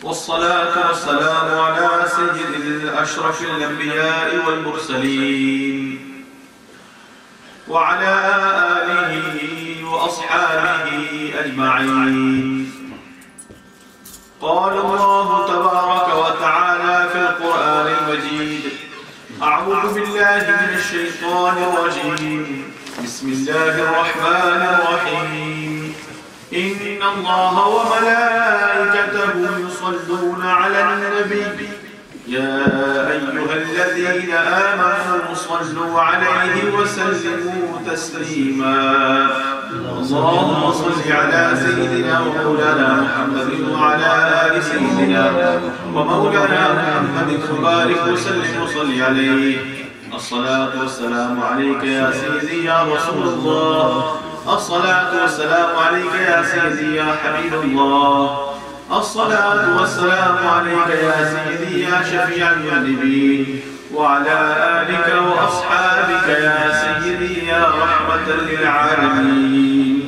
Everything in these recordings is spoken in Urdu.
والصلاة والسلام على سيد الأشرف الأنبياء والمرسلين وعلى آله وأصحابه أجمعين. قال الله تبارك وتعالى في القرآن المجيد: أعوذ بالله من الشيطان الرجيم. بسم الله الرحمن الرحيم. إن الله وملائكته يصلون على النبي يا أيها الذين آمنوا صلوا عليه وسلموا تسليما. اللهم صل على سيدنا ومولانا محمد وعلى آل سيدنا ومولانا محمد وبارك وسلم وصل عليه. الصلاة والسلام عليك يا سيدي يا رسول الله. الصلاة والسلام عليك يا سيدي يا حبيب الله. الصلاة والسلام عليك يا سيدي يا شفيع المذنبين وعلى آلك وأصحابك يا سيدي يا رحمة للعالمين.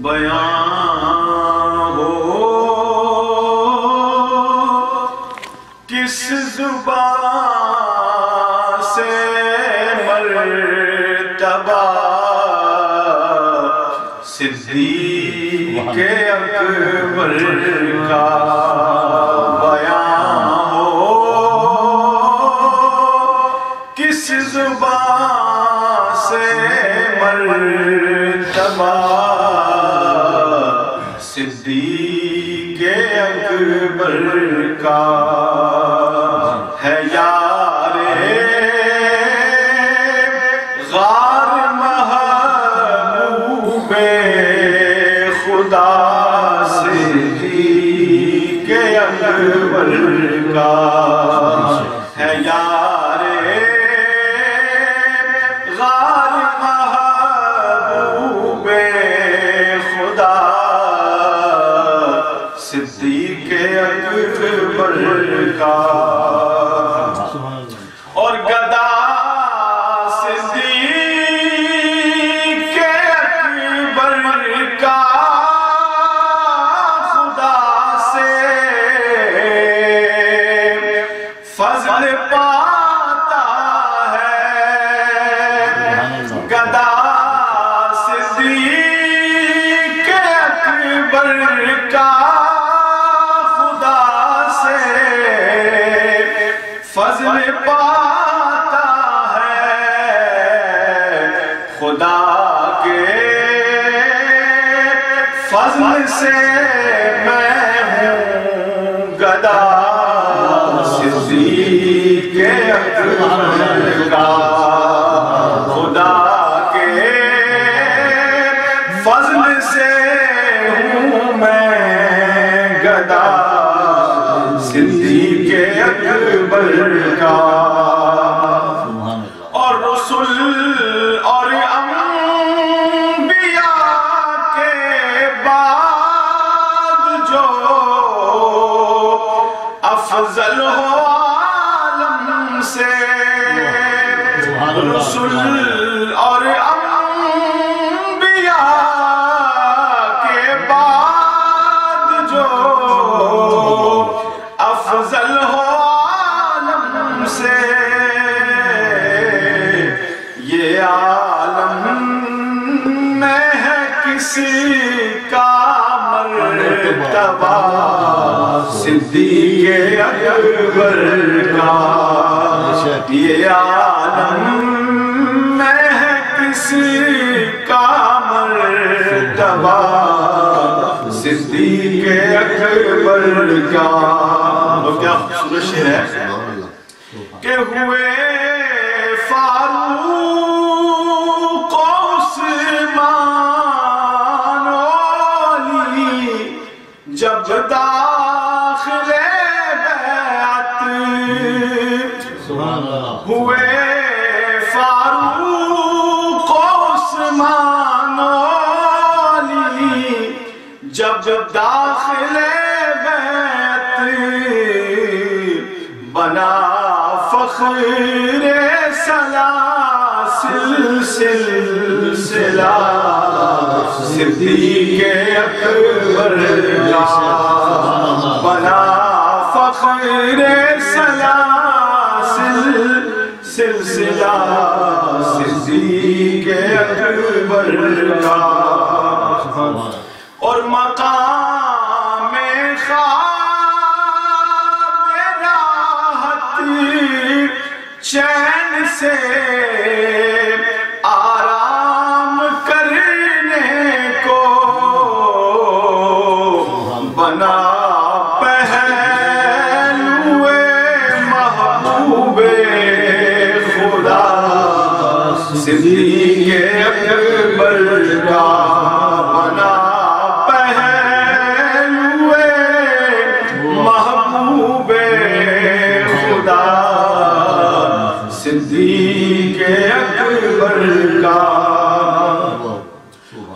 بیان ہو کس زبان سے مرتبہ صدیق اکبر کا بیان ہو کس زبان سے مرتبہ صدیق اکبر کا ہے یار غار محبوب خدا صدیق اکبر کا ہے یار غار محبوب خدا صدیق اکبر کا. اور گدا صدیق اکبر کا خدا سے فضل پاتا ہے. گدا صدیق اکبر کا فضل پاتا ہے. خدا کے فضل سے میں ہوں گدا صدیق اکبر کا. خدا کے فضل سے ہوں میں گدا صدیق اکبر کا. اور رسول اور انبیاء کے بعد جو افضل ہو عالم سے. رسول اور انبیاء کے بعد جو افضل ہو عالم سے. یہ عالم میں ہے کسی کا مرتبہ صدیق اکبر کا. یہ عالم میں ہے کسی کا مرتبہ صدیق اکبر کا. کیا خوبصورت شعر ہے کہ ہوئے فاروق عثمان علی جب داخل بیعت. ہوئے فاروق عثمان علی جب داخل بیعت بنا فخر سلاسل سلسلہ صدیق صدیق اکبر کا بنا فخر سلاسل سلسلہ صدیق اکبر کا اور مقام خواب راحت چین سے آرام کرنے کو بنا پہلوے محبوب خدا صدیق اکبر کا بنا پہلوے محبوب خدا صدیق اکبر کا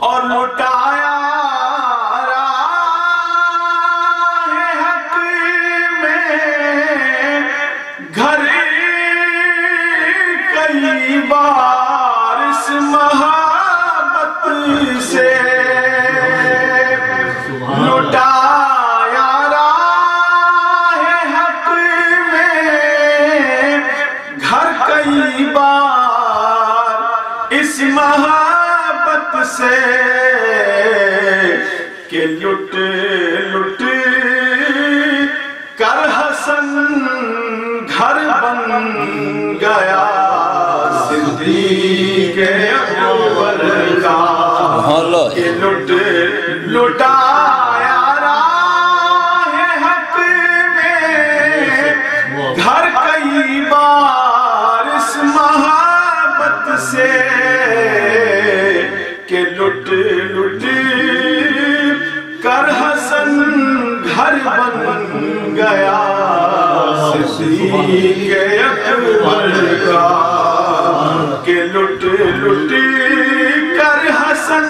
اور لٹایا راہ حق میں گھر کئی بار اس محبت سے لٹایا راہ حق میں گھر کئی بار اس محبت سے کہ لٹ لٹ کر حسن گھر بن گیا صدیق اکبر کا کہ لٹ لٹایا راہ حق میں گھر کئی بار اس محبت سے کہ لٹ لٹ کر حسن گھر بن گیا صدیق اکبر کا کہ لٹ لٹ کر حسن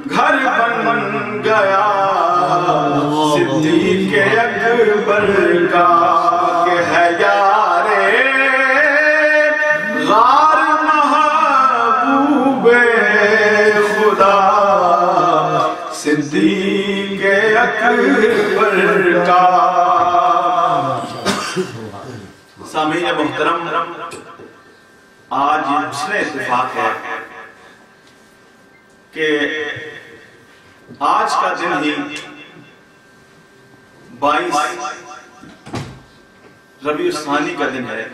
گھر بن گیا صدیق اکبر کا کہ ہے یار غار محبوب خدا صدیق اکبر کا سامعین محترم آج حسن اتفاق ہے کہ آج کا دن ہی 22 ربیع الثانی کا دن ہے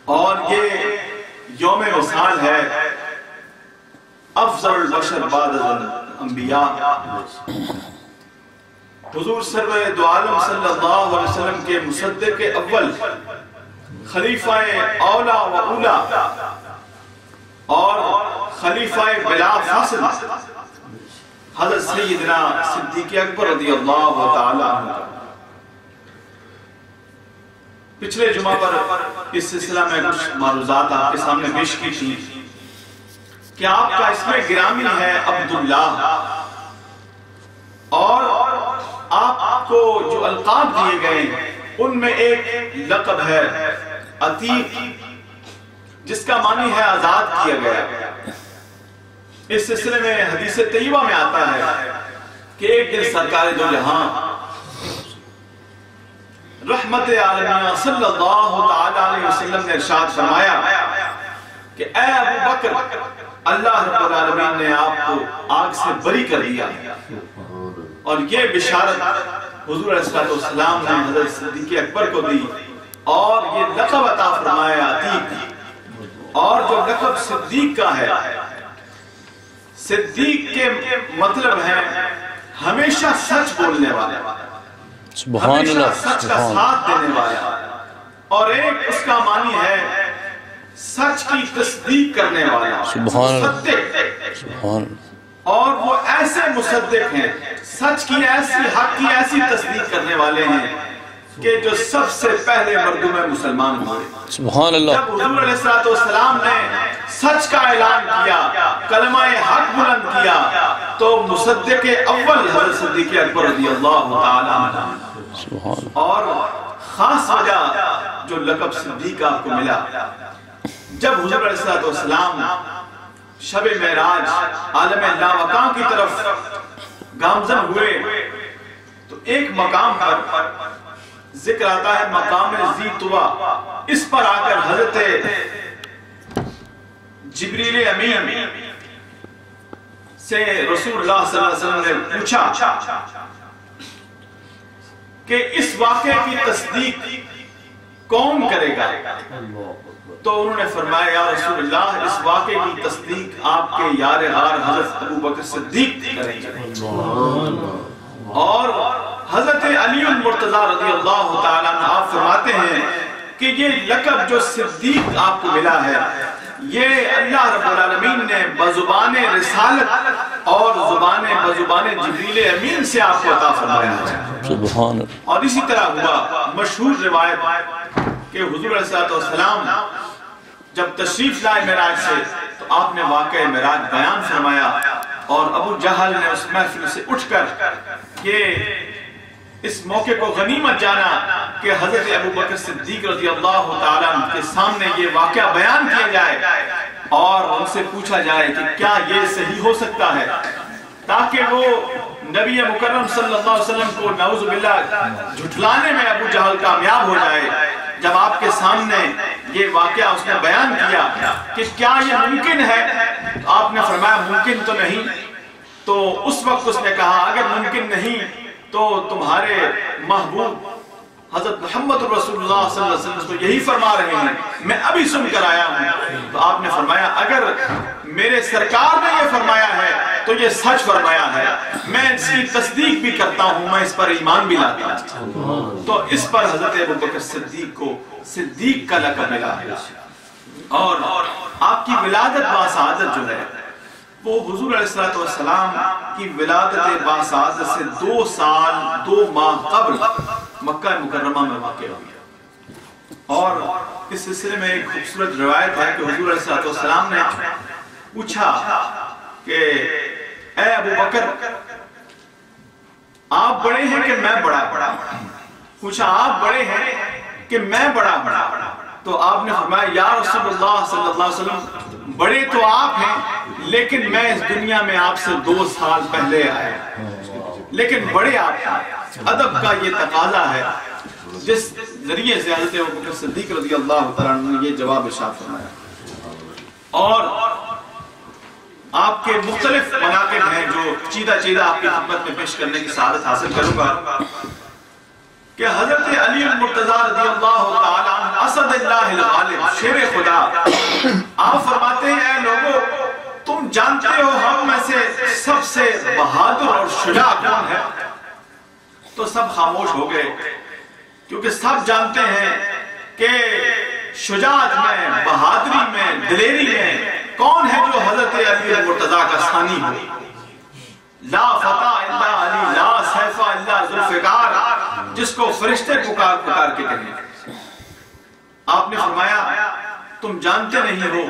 اور یہ یوم وصال ہے افضل البشر بعد الانبیاء حضور سرور دو عالم صلی اللہ علیہ وسلم کے مصدق اول خلیفہ اولا و اولا اور خلیفہ بلا فاصل حضرت سیدنا صدیق اکبر رضی اللہ تعالی عنہ پچھلے جمعہ پر اس سلسلہ میں کچھ معروضات آپ کے سامنے پیش کی تھی کہ آپ کا اسم گرامی ہے عبداللہ اور آپ کو جو القاب دیے گئے ان میں ایک لقب ہے عتیق جس کا معنی ہے آزاد کیا گیا اس سلسلے میں حدیث طیبہ میں آتا ہے کہ ایک دن سرکار دو جہاں رحمت عالمین صلی اللہ علیہ وسلم نے ارشاد فرمایا کہ اے ابو بکر اللہ رب العالمین نے آپ کو آگ سے بری کر دیا اور یہ بشارت حضور علیہ السلام نے حضرت صدیق اکبر کو دی اور یہ لقب عطا فرمایا عتیق اور جو لقب صدیق کا ہے صدیق کے مطلب ہے ہمیشہ سچ بولنے والا ہمیشہ سچ کا ساتھ دینے والا اور ایک اس کا معنی ہے سچ کی تصدیق کرنے والا مصدق اور وہ ایسے مصدق ہیں سچ کی ایسی حق کی ایسی تصدیق کرنے والے ہیں کہ جو سب سے پہلے مردوں میں مسلمان ہوئے سبحان اللہ جب حضور علیہ السلام نے سچ کا اعلان کیا کلمہ حق بلند کیا تو مصدق اول حضرت صدیق اکبر رضی اللہ تعالی عنہ اور خاص وجہ جو لقب صدیق آپ کو ملا جب حضور علیہ السلام شب معراج عالم لاوقاں کی طرف گامزن ہوئے تو ایک مقام پر ذکر آتا ہے مقام ذی طویٰ، اس پر آ کر حضرت جبریل امین سے رسول اللہ صلی اللہ علیہ وسلم نے پوچھا کہ اس واقعے کی تصدیق کون کرے گا؟ تو انہوں نے فرمایا یا رسول اللہ اس واقعے کی تصدیق آپ کے یار غار حضرت ابو بکر صدیق کریں گے۔ اور حضرت علی المرتضیٰ رضی اللہ تعالیٰ عنہ آپ فرماتے ہیں کہ یہ لقب جو صدیق آپ کو ملا ہے یہ اللہ رب العالمین نے بزبان رسالت اور بزبان جبریل امین سے آپ کو عطا فرمایا ہے۔ اور اسی طرح ہوا مشہور روایت کہ حضور علیہ السلام جب تشریف لائے معراج سے تو آپ نے واقعہ معراج بیان فرمایا اور ابو جہل نے اس محفل سے اٹھ کر یہ اس موقع کو غنیمت جانا کہ حضرت ابو بکر صدیق رضی اللہ تعالیٰ عنہ کے سامنے یہ واقعہ بیان کیا جائے اور ان سے پوچھا جائے کہ کیا یہ صحیح ہو سکتا ہے، تاکہ وہ نبی مکرم صلی اللہ علیہ وسلم کو نعوذ باللہ جھٹلانے میں ابو جہل کامیاب ہو جائے۔ جب آپ کے سامنے یہ واقعہ اس نے بیان کیا کہ کیا یہ ممکن ہے تو آپ نے فرمایا ممکن تو نہیں۔ تو اس وقت اس نے کہا اگر ممکن نہیں تو تمہارے محبوب حضرت محمد رسول اللہ صلی اللہ علیہ وسلم تو یہی فرما رہے ہیں، میں ابھی سن کر آیا ہوں۔ تو آپ نے فرمایا اگر میرے سرکار نے یہ فرمایا ہے تو یہ سچ فرمایا ہے، میں اس کی تصدیق بھی کرتا ہوں، میں اس پر ایمان بھی لاتا ہوں۔ تو اس پر حضرت ابو بکر صدیق کو صدیق کا لقب ملا ہے۔ اور آپ کی ولادت باسعادت جو ہے وہ حضور علیہ السلام کی ولادت باسعادت سے 2 سال 2 ماہ قبل مکہ مکرمہ میں واقع ہوئی۔ اور اس سلسلے میں ایک خوبصورت روایت ہے کہ حضور علیہ السلام نے پوچھا کہ اے ابو بکر آپ بڑے ہیں کہ میں بڑا؟ پوچھا آپ بڑے ہیں کہ میں بڑا؟ تو آپ نے فرمایا یا رسول اللہ صلی اللہ علیہ وسلم بڑے تو آپ ہیں لیکن میں اس دنیا میں آپ سے 2 سال پہلے آیا، لیکن بڑے آپ ہیں۔ ادب کا یہ تقاضا ہے جس ذریعے سے حضرت ابو بکر صدیق رضی اللہ تعالیٰ عنہ نے یہ جواب ارشاد فرمایا۔ اور آپ کے مختلف مناقب ہیں جو چیدہ آپ کی خدمت میں پیش کرنے کی سعادت حاصل کروں گا کہ حضرت علی المرتضیٰ رضی اللہ تعالیٰ عنہ اسد اللہ الغالب شیر خدا آپ فرماتے ہیں اے لوگوں تم جانتے ہو ہم میں سے سب سے بہادر اور شجاع کون ہے؟ تو سب خاموش ہو گئے کیونکہ سب جانتے ہیں کہ شجاعت میں، بہادری میں، دلیری میں کون ہے جو حضرت علی المرتضیٰ کا ثانی ہو۔ لا فتح الا علی، لا سیف الا ذوالفقار، جس کو فرشتے پکار پکار کے کہیں۔ آپ نے فرمایا تم جانتے نہیں ہو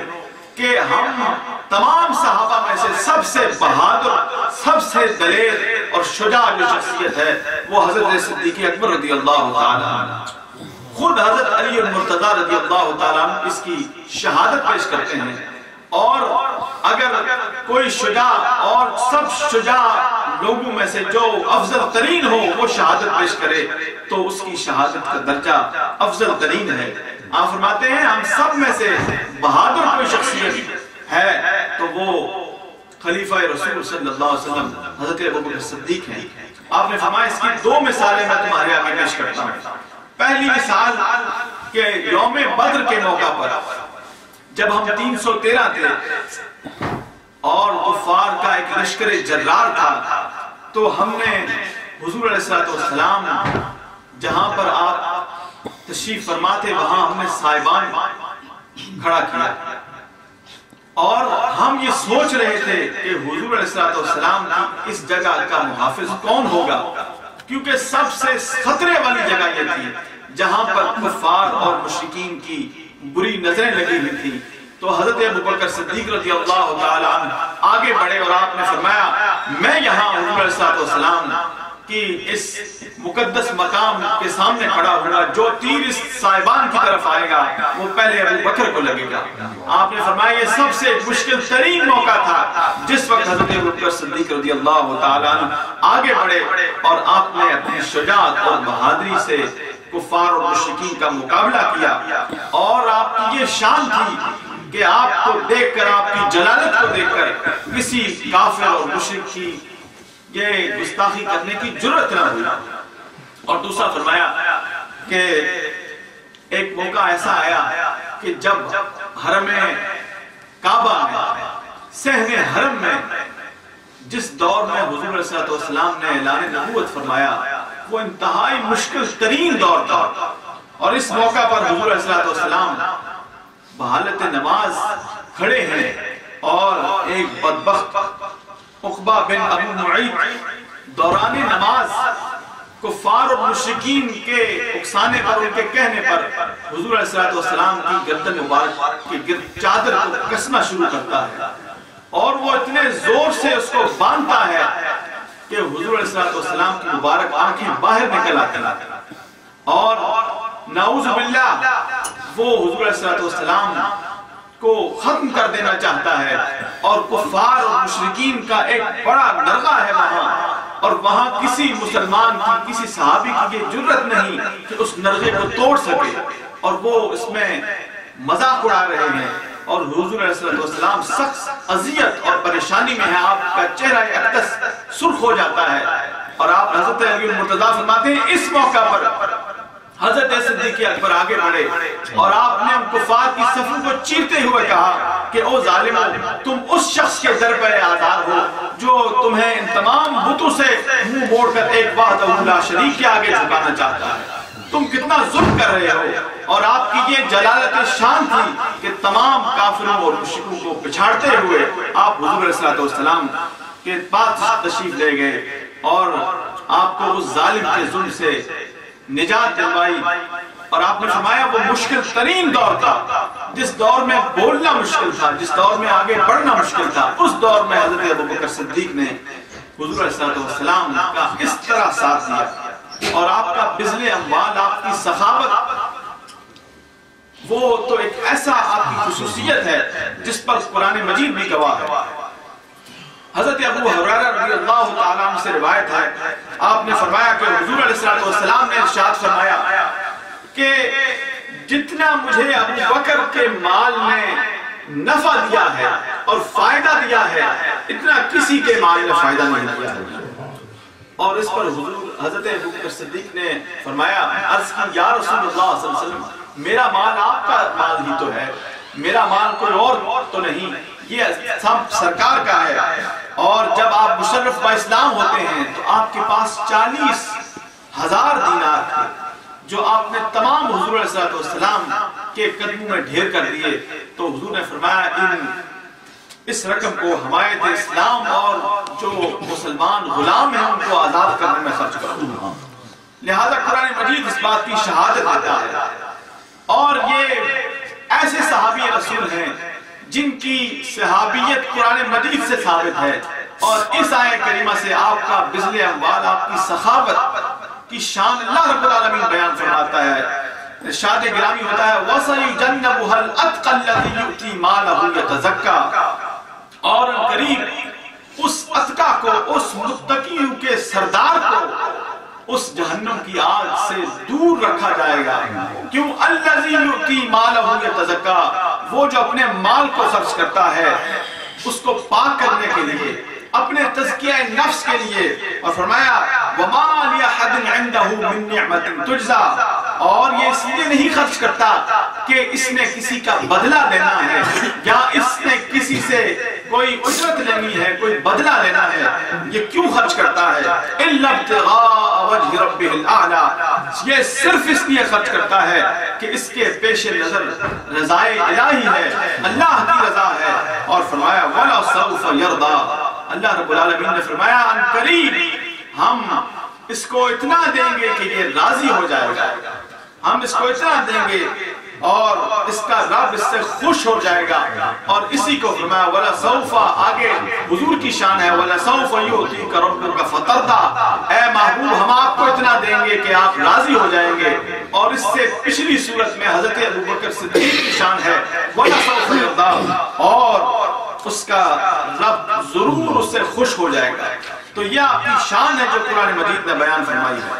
کہ ہم تمام صحابہ میں سے سب سے بہادر، سب سے دلیر اور شجاع جو شخصیت ہے وہ حضرت صدیق اکبر رضی اللہ تعالیٰ عنہ۔ خود حضرت علی المرتضیٰ رضی اللہ تعالیٰ عنہ اس کی شہادت پیش کرتے ہیں۔ اور اگر کوئی شجاع اور سب شجاع لوگوں میں سے جو افضل ترین ہو وہ شہادت پیش کرے تو اس کی شہادت کا درجہ افضل ترین ہے۔ آپ فرماتے ہیں ہم سب میں سے بہادر کوئی شخصیت ہے تو وہ خلیفہ رسول صلی اللہ علیہ وسلم حضرت ابو بکر صدیق ہیں۔ آپ نے فرمایا اس کی 2 مثالیں میں تمہارے آگے پیش کرتا ہوں۔ پہلی مثال کہ یوم بدر کے موقع پر جب ہم 313 تھے اور کفار کا ایک لشکر جرار تھا تو ہم نے حضور علیہ السلام جہاں پر آپ تشریف فرما تھے وہاں ہم نے صاحبان کھڑا کیا اور ہم یہ سوچ رہے تھے کہ حضور علیہ السلام کی اس جگہ کا محافظ کون ہوگا، کیونکہ سب سے خطرے والی جگہ یہ تھی جہاں پر کفار اور مشرکین کی بری نظریں لگی ہوئی تھی۔ تو حضرت ابو بکر صدیق رضی اللہ تعالیٰ عنہ آگے بڑھے اور آپ نے فرمایا میں یہاں حضور علیہ السلام کہ اس مقدس مقام کے سامنے کھڑا ہوگا، جو تیر اس صاحبان کی طرف آئے گا وہ پہلے ابو بکر کو لگے گا۔ آپ نے فرمایا یہ سب سے مشکل ترین موقع تھا جس وقت حضرت ابو بکر صدیق رضی اللہ تعالیٰ عنہ آگے بڑھے اور آپ نے اپنی شجاعت اور بہادری سے کفار اور مشرکین کا مقابلہ کیا، اور آپ کی یہ شان تھی کہ آپ کو دیکھ کر، آپ کی جلالت کو دیکھ کر کسی کافر اور مشرک کی یہ گستاخی کرنے کی جرأت نہ ہوئی۔ اور دوسرا فرمایا کہ ایک موقع ایسا آیا کہ جب حرم کعبہ میں، صحن حرم میں، جس دور میں حضور علیہ السلام نے اعلان نبوت فرمایا وہ انتہائی مشکل ترین دور تھا، اور اس موقع پر حضور علیہ السلام بحالت نماز کھڑے ہیں، اور ایک بدبخت عقبہ بن ابو معیط دوران نماز کفار اور مشرکین کے اکسانے پر، ان کے کہنے پر حضور علیہ السلام کی گردن مبارک کی گرد چادر کو کسنا شروع کرتا ہے، اور وہ اتنے زور سے اس کو باندھتا ہے کہ حضور علیہ السلام کی مبارک آنکھیں باہر نکل آتی ہیں، اور نعوذ باللہ وہ حضور علیہ السلام کو ختم کر دینا چاہتا ہے، اور کفار اور مشرکین کا ایک بڑا نرغہ ہے وہاں، اور وہاں کسی مسلمان کی، کسی صحابی کی یہ جرأت نہیں کہ اس نرغے کو توڑ سکے، اور وہ اس میں مذاق اڑا رہے ہیں، اور حضور علیہ السلام سخت اذیت اور پریشانی میں ہے، آپ کا چہرہ اقدس سرخ ہو جاتا ہے، اور آپ حضرت علی المرتضیٰ فرماتے ہیں اس موقع پر حضرت صدیق اکبر آگے بڑھے، اور آپ نے ان کفار کی صفوں کو چیرتے ہوئے کہا کہ او ظالمو، تم اس شخص کے در پر آزار ہو جو تمہیں ان تمام بتوں سے منہ موڑ کر ایک وحدہ لا شریک کے آگے جھکانا چاہتا ہے، تم کتنا ظلم کر رہے ہو۔ اور آپ کی یہ جلالت شان تھی کہ تمام کافروں اور مشرکوں کو پچھاڑتے ہوئے آپ حضور علیہ السلام کے پاس تشریف لے گئے، اور آپ کو اس ظالم کے ظلم سے نجات دلوائی، اور آپ نے فرمایا وہ مشکل ترین دور تھا، جس دور میں بولنا مشکل تھا، جس دور میں آگے بڑھنا مشکل تھا، اس دور میں حضرت ابو بکر صدیق نے حضور علیہ السلام کا اس طرح ساتھ دیا، اور آپ کا بذل اموال، آپ کی سخاوت، وہ تو ایک ایسا آپ کی خصوصیت ہے جس پر قرآن مجید بھی گواہ ہے۔ حضرت ابو ہریرہ رضی اللہ تعالیٰ عنہ سے روایت ہے، آپ نے فرمایا کہ حضور علیہ السلام نے ارشاد فرمایا کہ جتنا مجھے ابو بکر کے مال نے نفع دیا ہے اور فائدہ دیا ہے، اتنا کسی کے مال نے فائدہ نہیں دیا ہے۔ اور اس پر حضور حضرت ابو بکر صدیق نے فرمایا، عرض کی یا رسول اللہ صلی اللہ علیہ وسلم، میرا مال آپ کا مال ہی تو ہے، میرا مال کوئی اور تو نہیں، یہ سب سرکار کا ہے، اور جب آپ مشرف با اسلام ہوتے ہیں تو آپ کے پاس 40,000 دینار تھے، جو آپ نے تمام حضور علیہ السلام کے قدموں میں ڈھیر کر دیے، تو حضور نے فرمایا اس رقم کو حمایت اسلام اور جو مسلمان غلام ہیں ان کو آزاد کرنے میں خرچ کرو۔ لہذا قرآن مجید اس بات کی شہادت دیتا ہے، اور یہ ایسے صحابی رسول ہیں جن کی صحابیت قرآن مجید سے ثابت ہے، اور اس آیت کریمہ سے آپ کا بذل اموال، آپ کی سخاوت کی شان اللہ رب العالمین بیان فرماتا ہے۔ ارشاد گرامی ہوتا ہے وَسَيُجَنَّبُهَا الْأَتْقَى الَّذِي يُؤْتِي مَالَهُ يَتَزَكَّى، اور قریب اس اتقا کو، اس متقی کے سردار کو اس جہنم کی آگ سے دور رکھا جائے گا۔ کیوں؟ الَّذِي يُؤْتِي مَالَهُ يَتَزَكَّى، وہ جو اپنے مال کو خرچ کرتا ہے اس کو پاک کرنے کے لیے، اپنے تزکیہ نفس کے لیے، اور فرمایا وَمَا لِأَحَدٍ عِنْدَهُ مِن نِعْمَةٍ تُجْزَى، اور یہ اس لیے نہیں خرچ کرتا کہ اس نے کسی کا بدلہ لینا ہے یا اس نے کسی سے کوئی اجرت لینی ہے، کوئی بدلہ لینا ہے، یہ کیوں خرچ کرتا ہے؟ إِلَّا ابْتِغَاءَ وَجْهِ رَبِّهِ الْأَعْلَى، یہ صرف اس لیے خرچ کرتا ہے کہ اس کے پیش نظر رضائے الہی ہے، اللہ کی رضا ہے، اور فرمایا وَلَا سَوْفَ يَرْضَى، اللہ رب العالمین نے فرمایا ان قریب ہم اس کو اتنا دیں گے کہ یہ راضی ہو جائے گا، ہم اس کو اتنا دیں گے اور اس کا رب اس سے خوش ہو جائے گا. اور اسی کو فرمایا وَلَسَوْفَ, آگے حضور کی شان ہے, وَلَسَوْفَ يُؤْتِيكَ رَبُّكَ فَتَرْضَىٰ, اے محبوب ہم آپ کو اتنا دیں گے کہ آپ راضی ہو جائیں گے. اور اس سے پچھلی صورت میں حضرت ابوبکر صدیق کی شان ہے وَلَسَوْفَ يَرْضَىٰ, اور اس کا رب ضرور اس سے خوش ہو جائے گا. تو یہ آپ کی شان ہے جو قرآن مجید نے بیان فرمائی ہے.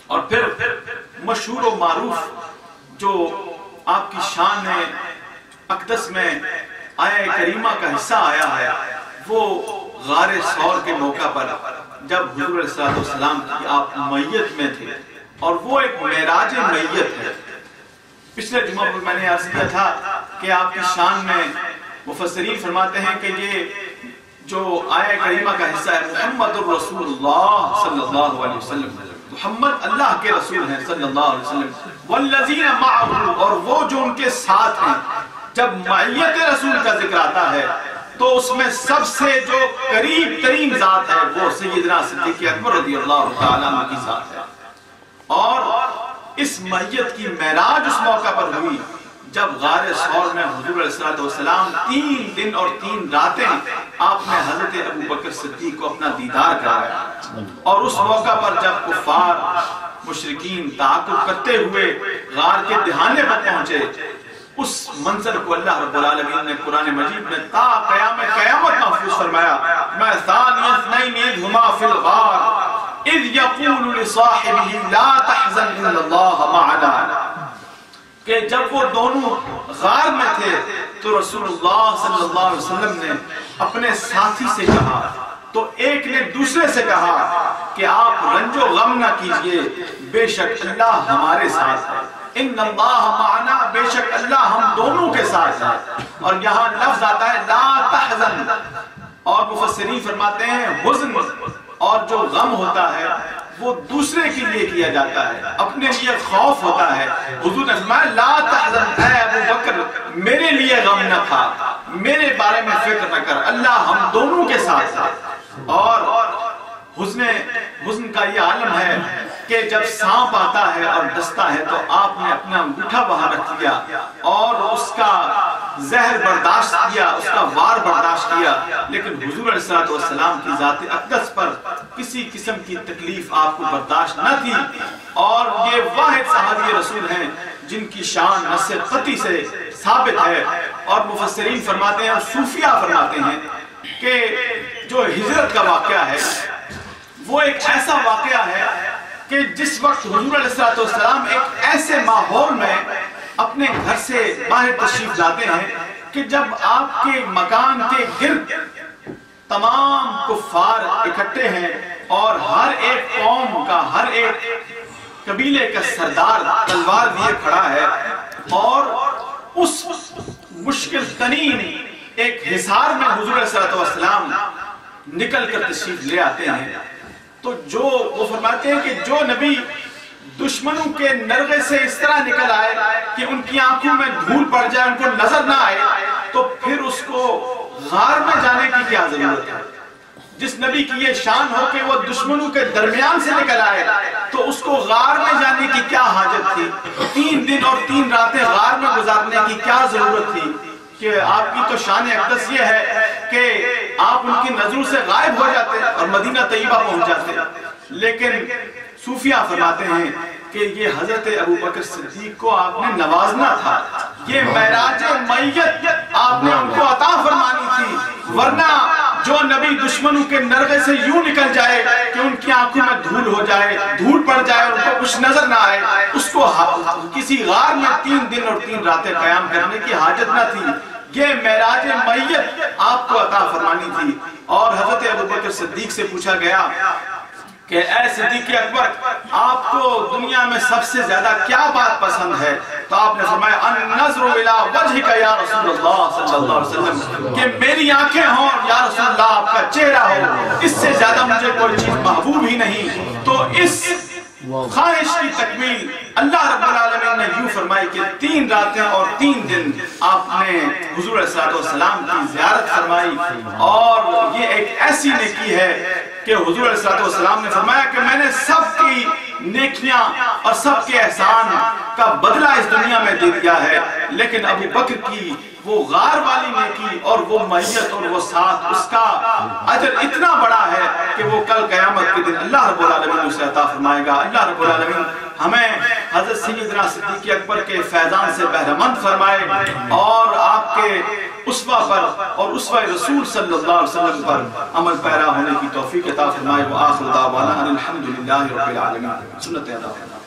اور پھر مشہور و معروف جو آپ کی شان ہے اقدس میں آیہ کریمہ کا حصہ آیا ہے, وہ غار ثور کے موقع پر جب حضور علیہ السلام کی آپ میت میں تھے, اور وہ ایک معراج میت ہے. پچھلے جمعہ پر میں نے عرض کیا تھا کہ آپ کی شان میں مفسرین فرماتے ہیں کہ یہ جو آیہ کریمہ کا حصہ ہے محمد الرسول اللہ صلی اللہ علیہ وسلم, محمد اللہ کے رسول ہیں صلی اللہ علیہ وسلم, والذین معه, اور وہ جو ان کے ساتھ ہیں. جب معیت رسول کا ذکر آتا ہے تو اس میں سب سے جو قریب ترین ذات ہے وہ سیدنا صدیق اکبر رضی اللہ تعالیٰ عنہ کی ذات ہے. اور اس میت کی معراج اس موقع پر ہوئی جب غار ثور میں حضور علیہ السلام 3 دن اور 3 راتیں آپ نے حضرت ابوبکر صدیق کو اپنا دیدار کرایا. اور اس موقع پر جب کفار مشرکین تعاقب کرتے ہوئے غار کے دہانے پر پہنچے, اس منظر کو اللہ رب العالمین نے قرآن مجید میں تا قیامت محفوظ فرمایا. میں ثانی اثنین اذ ہما فی الغار اذ یقول لصاحبہ لا تحزن ان اللہ معنا, کہ جب وہ دونوں غار میں تھے تو رسول اللہ صلی اللہ علیہ وسلم نے اپنے ساتھی سے کہا, تو ایک نے دوسرے سے کہا کہ آپ رنج و غم نہ کیجئے, بے شک اللہ ہمارے ساتھ ہے. ان اللہ معنا, بے شک اللہ ہم دونوں کے ساتھ ہے. اور یہاں لفظ آتا ہے لا تحزن, اور مفسرین فرماتے ہیں حزن اور جو غم ہوتا ہے وہ دوسرے کے لیے کیا جاتا ہے, اپنے لیے خوف ہوتا ہے. حضور نے فرمایا لا تحزن, اے ابو بکر میرے لیے غم نہ کھا, میرے بارے میں فکر نہ کر, اللہ ہم دونوں کے ساتھ ہے. اور حزن کا یہ عالم ہے کہ جب سانپ آتا ہے اور ڈستا ہے تو آپ نے اپنا انگوٹھا وہاں رکھ دیا اور اس کا زہر برداشت کیا, اس کا وار برداشت کیا, لیکن حضور علیہ السلام کی ذات اقدس پر کسی قسم کی تکلیف آپ کو برداشت نہ تھی. اور یہ واحد صحابی رسول ہیں جن کی شان نص قطعی سے ثابت ہے. اور مفسرین فرماتے ہیں, صوفیہ فرماتے ہیں کہ جو ہجرت کا واقعہ ہے وہ ایک ایسا واقعہ ہے کہ جس وقت حضور علیہ السلام ایک ایسے ماحول میں اپنے گھر سے باہر تشریف لاتے ہیں کہ جب آپ کے مکان کے گرد تمام کفار اکٹھے ہیں اور ہر ایک قوم کا, ہر ایک قبیلے کا سردار تلوار لیے کھڑا ہے, اور اس مشکل ترین ایک حصار میں حضور علیہ السلام نکل کر تشریف لے آتے ہیں. تو جو وہ فرماتے ہیں کہ جو نبی دشمنوں کے نرغے سے اس طرح نکل آئے کہ ان کی آنکھوں میں دھول پڑ جائے, ان کو نظر نہ آئے, تو پھر اس کو غار میں جانے کی کیا ضرورت ہے. جس نبی کی یہ شان ہو کہ وہ دشمنوں کے درمیان سے نکل آئے تو اس کو غار میں جانے کی کیا حاجت تھی. 3 دن اور 3 راتیں غار میں گزارنے کی کیا ضرورت تھی. کہ آپ کی تو شان اقدس یہ ہے کہ آپ ان کی نظروں سے غائب ہو جاتے اور مدینہ طیبہ پہنچ جاتے. لیکن صوفیہ فرماتے ہیں کہ یہ حضرت ابوبکر صدیق کو آپ نے نوازنا تھا, یہ معراج میت آپ نے ان کو عطا فرمانی تھی. ورنہ جو نبی دشمنوں کے نرغے سے یوں نکل جائے کہ ان کی آنکھوں میں دھول ہو جائے, دھول پڑ جائے اور ان کو کچھ نظر نہ آئے, اس کو کسی غار میں 3 دن اور 3 راتیں قیام کرنے کی حاجت نہ تھی. یہ معراج میت آپ کو عطا فرمانی تھی. اور حضرت ابوبکر صدیق سے پوچھا گیا کہ اے صدیق اکبر, آپ کو دنیا میں سب سے زیادہ کیا بات پسند ہے؟ تو آپ نے فرمایا النظر الی وجہک یا رسول اللہ صلی اللہ علیہ وسلم, کہ میری آنکھیں ہوں یا رسول اللہ آپ کا چہرہ ہو, اس سے زیادہ مجھے کوئی چیز محبوب ہی نہیں. تو اس خواہش کی تکمیل اللہ رب العالمین نے یوں فرمائی کہ 3 راتیں اور 3 دن آپ نے حضور علیہ السلام کی زیارت فرمائی. اور یہ ایک ایسی نیکی ہے کہ حضور علیہ السلام نے فرمایا کہ میں نے سب کی نیکیاں اور سب کے احسان کا بدلہ اس دنیا میں دے دیا ہے، لیکن ابو بکر کی وہ غار والی نیکی اور وہ معیت اور وہ ساتھ، اس کا اجر اتنا بڑا ہے کہ وہ کل قیامت کے دن اللہ رب العالمین اسے عطا فرمائے گا۔ اللہ رب العالمین ہمیں حضرت سیدنا صدیق اکبر کے فیضان سے بہرمند فرمائے اور آپ کے اسوہ پر اور اسوہ رسول صلی اللہ علیہ وسلم پر عمل پیرا ہونے کی توفیق عطا فرمائے۔ وآخر دعوانا ان الحمدللہ رب العالمین۔ سنت ادا فرمائے۔